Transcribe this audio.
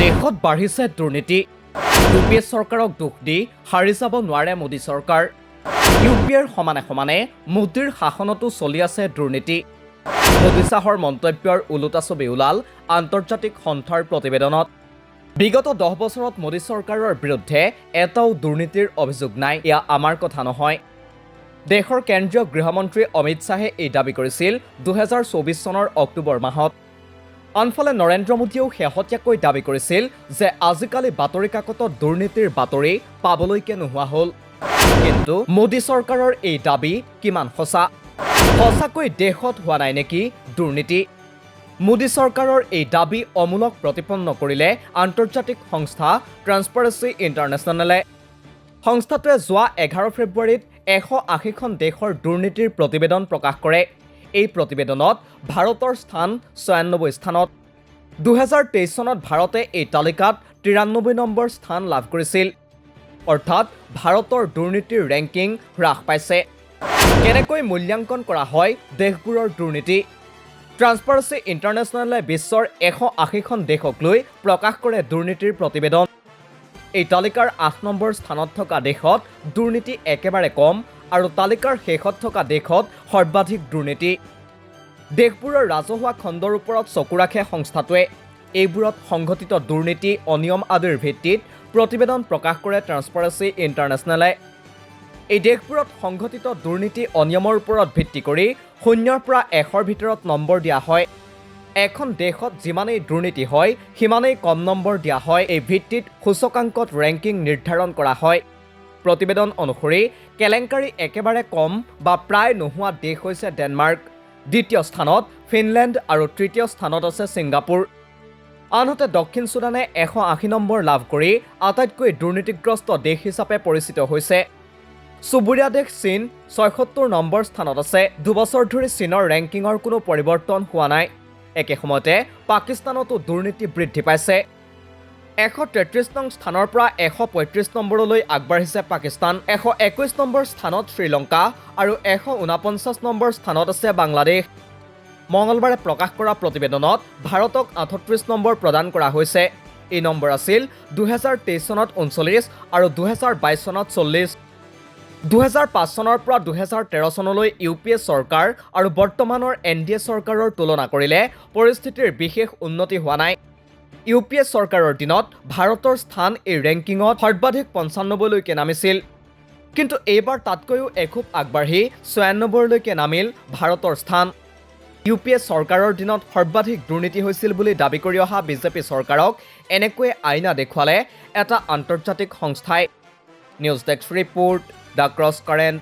দেশত বাঢ়িছে দুৰ্নীতি। ইউপিএ চৰকাৰক দোষ দি হাৰি যাব নোৱাৰে মোদী চৰকাৰ। ইউপিএৰ সমানে সমানে মোদীৰ শাসনতো চলি আছে দুৰ্নীতি। মোদী শ্বাহৰ মন্তব্যৰ ওলোটা ছবি ওলাল আন্তৰ্জাতিক সন্থাৰ প্ৰতিবেদনত। বিগত 10 বছৰত মোদী চৰকাৰৰ বিৰুদ্ধে এটাও দুৰ্নীতিৰ অভিযোগ নাই। এয়া আমাৰ কথা নহয়। দেশৰ কেন্দ্ৰীয় গৃহমন্ত্ৰী অমিত শ্বাহে এই দাবী কৰিছিল 2024 চনৰ অক্টোবৰ মাহত। আনফালে নৰেন্দ্ৰ মোদীয়েও শেহতীয়াকৈ দাবী কৰিছিল যে আজিকালি বাতৰি কাকতত দুৰ্নীতিৰ বাতৰি পাবলৈকে নোহোৱা হ'ল। কিন্তু মোদী চৰকাৰৰ এই দাবী কিমান সঁচা? সঁচাকৈ দেশত হোৱা নাই নেকি দুৰ্নীতি? মোদী চৰকাৰৰ এই দাবী অমূলক প্ৰতিপন্ন কৰিলে আন্তৰ্জাতিক সংস্থা ট্ৰান্সপাৰেন্সি ইণ্টাৰনেশ্যনেলে। সংস্থাটোৱে যোৱা 11 ফেব্ৰুৱাৰীত 180খন দেশৰ দুৰ্নীতিৰ প্ৰতিবেদন প্ৰকাশ কৰে। এই প্ৰতিবেদনত ভাৰতৰ স্থান 96 স্থানত। 2023 চনত ভাৰতে এই তালিকাত 93 নম্বৰ স্থান লাভ কৰিছিল। অৰ্থাৎ ভাৰতৰ দুৰ্নীতিৰ ৰেংকিং হ্ৰাস পাইছে। কেনেকৈ মূল্যাংকন কৰা হয় দেশবোৰৰ দুৰ্নীতি? ট্ৰান্সপাৰেন্সি ইণ্টাৰনেশ্যনেলে বিশ্বৰ 180খন দেশক লৈ প্ৰকাশ কৰে দুৰ্নীতিৰ প্ৰতিবেদন। এই তালিকাৰ 8 নম্বৰ স্থানত থকা দেশত দুৰ্নীতি একেবাৰে কম আৰু তালিকাৰ শেষত থকা দেশত সৰ্বাধিক দুৰ্নীতি। দেশবোৰৰ ৰাজহুৱা খণ্ডৰ ওপৰত চকু ৰাখে সংস্থাটোৱে। এইবোৰত সংঘটিত দুৰ্নীতি অনিয়ম আদিৰ ভিত্তিত প্ৰতিবেদন প্ৰকাশ কৰে ট্ৰান্সপাৰেন্সি ইণ্টাৰনেশ্যনেলে। এই দেশবোৰত সংঘটিত দুৰ্নীতি অনিয়মৰ ওপৰত ভিত্তি কৰি 0ৰ পৰা 100ৰ ভিতৰত নম্বৰ দিয়া হয়। এখন দেশত যিমানেই দুৰ্নীতি হয় সিমানেই কম নম্বৰ দিয়া হয়। এই ভিত্তিত সূচকাংকত ৰেংকিং নিৰ্ধাৰণ কৰা হয়। প্ৰতিবেদন অনুসৰি কেলেংকাৰী একেবাৰে কম বা প্ৰায় নোহোৱা দেশ হৈছে ডেনমাৰ্ক, দ্বিতীয় স্থানত ফিনলেণ্ড আৰু তৃতীয় স্থানত আছে ছিংগাপুৰ। আনহাতে দক্ষিণ ছুডানে 180 নম্বৰ লাভ কৰি আটাইতকৈ দুৰ্নীতিগ্ৰস্ত দেশ হিচাপে পৰিচিত হৈছে। চুবুৰীয়া দেশ চীন 76 নম্বৰ স্থানত আছে। 2 বছৰ ধৰি চীনৰ ৰেংকিঙৰ কোনো পৰিৱৰ্তন হোৱা নাই। একে সময়তে পাকিস্তানতো দুৰ্নীতি বৃদ্ধি পাইছে। 133 নং স্থানৰ পৰা 135 নম্বৰলৈ আগবাঢ়িছে পাকিস্তান। 121 নম্বৰ স্থানত শ্ৰীলংকা আৰু 149 নম্বৰ স্থানত আছে বাংলাদেশ। মঙলবাৰে প্ৰকাশ কৰা প্ৰতিবেদনত ভাৰতক 38 নম্বৰ প্ৰদান কৰা হৈছে। এই নম্বৰ আছিল 2023 চনত 39 আৰু 2022 চনত 40। 2005 চনৰ পৰা 2013 চনলৈ ইউপিএ চৰকাৰ আৰু বৰ্তমানৰ এনডিএ চৰকাৰৰ তুলনা কৰিলে পৰিস্থিতিৰ বিশেষ উন্নতি হোৱা নাই। ইউপিএ চৰকাৰৰ দিনত ভাৰতৰ স্থান এই ৰেংকিঙত সৰ্বাধিক 95লৈকে নামিছিল। কিন্তু এইবাৰ তাতকৈও এখোপ আগবাঢ়ি 96লৈকে নামিল ভাৰতৰ স্থান। ইউপিএ চৰকাৰৰ দিনত সৰ্বাধিক দুৰ্নীতি হৈছিল বুলি দাবী কৰি অহা বিজেপি চৰকাৰক এনেকৈয়ে আইনা দেখুৱালে এটা আন্তৰ্জাতিক সংস্থাই। News desk report, the cross current.